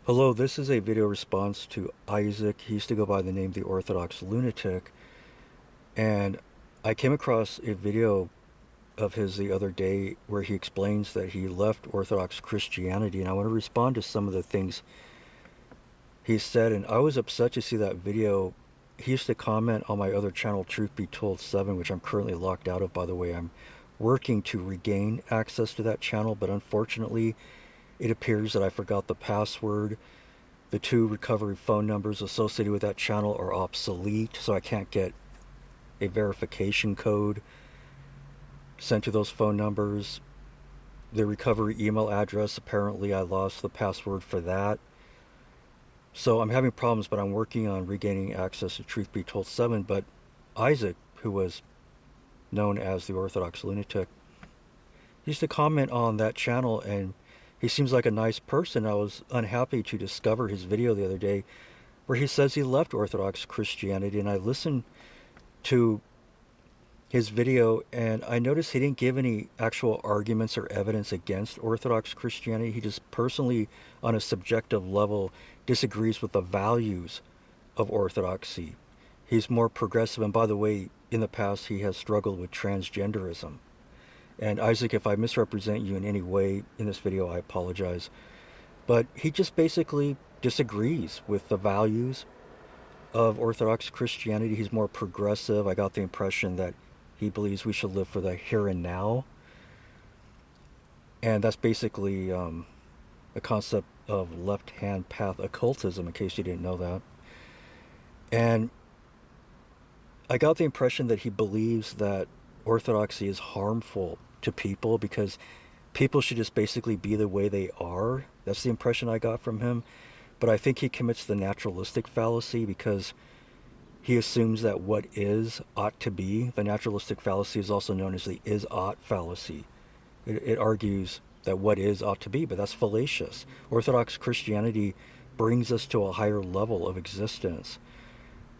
Hello, this is a video response to Isaac. He used to go by the name the Orthodox Lunatic. And I came across a video of his the other day where he explains that he left Orthodox Christianity. And I want to respond to some of the things he said. And I was upset to see that video. He used to comment on my other channel, Truth Be Told 7, which I'm currently locked out of, by the way. I'm working to regain access to that channel, but unfortunately, it appears that I forgot the password. The two recovery phone numbers associated with that channel are obsolete, so I can't get a verification code sent to those phone numbers. The recovery email address, apparently I lost the password for that. So I'm having problems, but I'm working on regaining access to Truth Be Told 7. But Isaac, who was known as the Orthodox Lunatic, used to comment on that channel, and he seems like a nice person. I was unhappy to discover his video the other day where he says he left Orthodox Christianity, and I listened to his video and I noticed he didn't give any actual arguments or evidence against Orthodox Christianity. He just personally, on a subjective level, disagrees with the values of Orthodoxy. He's more progressive, and by the way, in the past he has struggled with transgenderism. And Isaac, if I misrepresent you in any way in this video, I apologize. But he just basically disagrees with the values of Orthodox Christianity. He's more progressive. I got the impression that he believes we should live for the here and now. And that's basically a concept of left-hand path occultism, in case you didn't know that. And I got the impression that he believes that Orthodoxy is harmful to people because people should just basically be the way they are. That's the impression I got from him. But I think he commits the naturalistic fallacy because he assumes that what is ought to be. The naturalistic fallacy is also known as the is ought fallacy. It argues that what is ought to be, but that's fallacious. Orthodox Christianity brings us to a higher level of existence.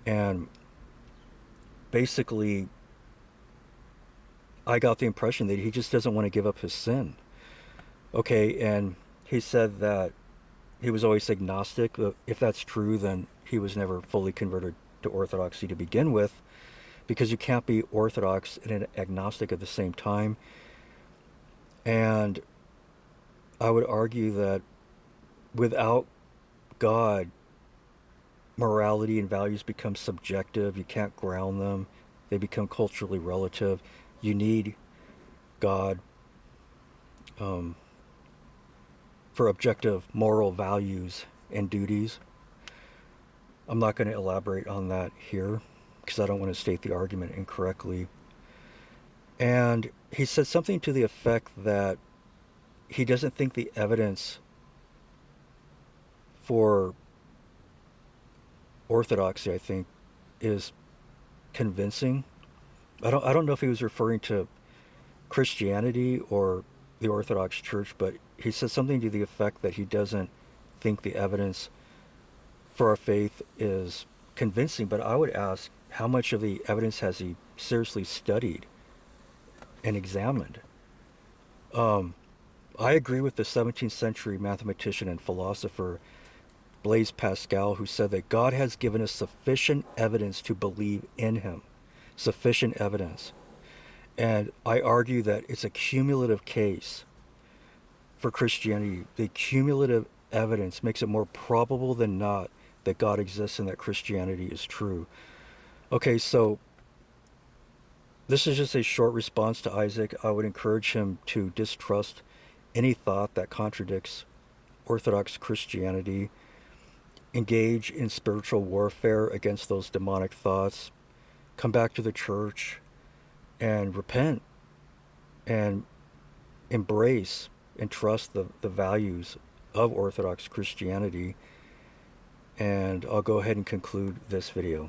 And basically, I got the impression that he just doesn't want to give up his sin. Okay, and he said that he was always agnostic. If that's true, then he was never fully converted to Orthodoxy to begin with, because you can't be Orthodox and an agnostic at the same time. And I would argue that without God, morality and values become subjective. You can't ground them. They become culturally relative. You need God um, for objective moral values and duties. I'm not going to elaborate on that here because I don't want to state the argument incorrectly. And he said something to the effect that he doesn't think the evidence for orthodoxy, I think, is convincing. I don't know if he was referring to Christianity or the Orthodox Church, but he said something to the effect that he doesn't think the evidence for our faith is convincing. But I would ask, how much of the evidence has he seriously studied and examined? I agree with the 17th century mathematician and philosopher Blaise Pascal, who said that God has given us sufficient evidence to believe in him. Sufficient evidence. And I argue that it's a cumulative case for Christianity. The cumulative evidence makes it more probable than not that God exists and that Christianity is true. Okay, so this is just a short response to Isaac. I would encourage him to distrust any thought that contradicts Orthodox Christianity, engage in spiritual warfare against those demonic thoughts, come back to the church and repent and embrace and trust the values of Orthodox Christianity. And I'll go ahead and conclude this video.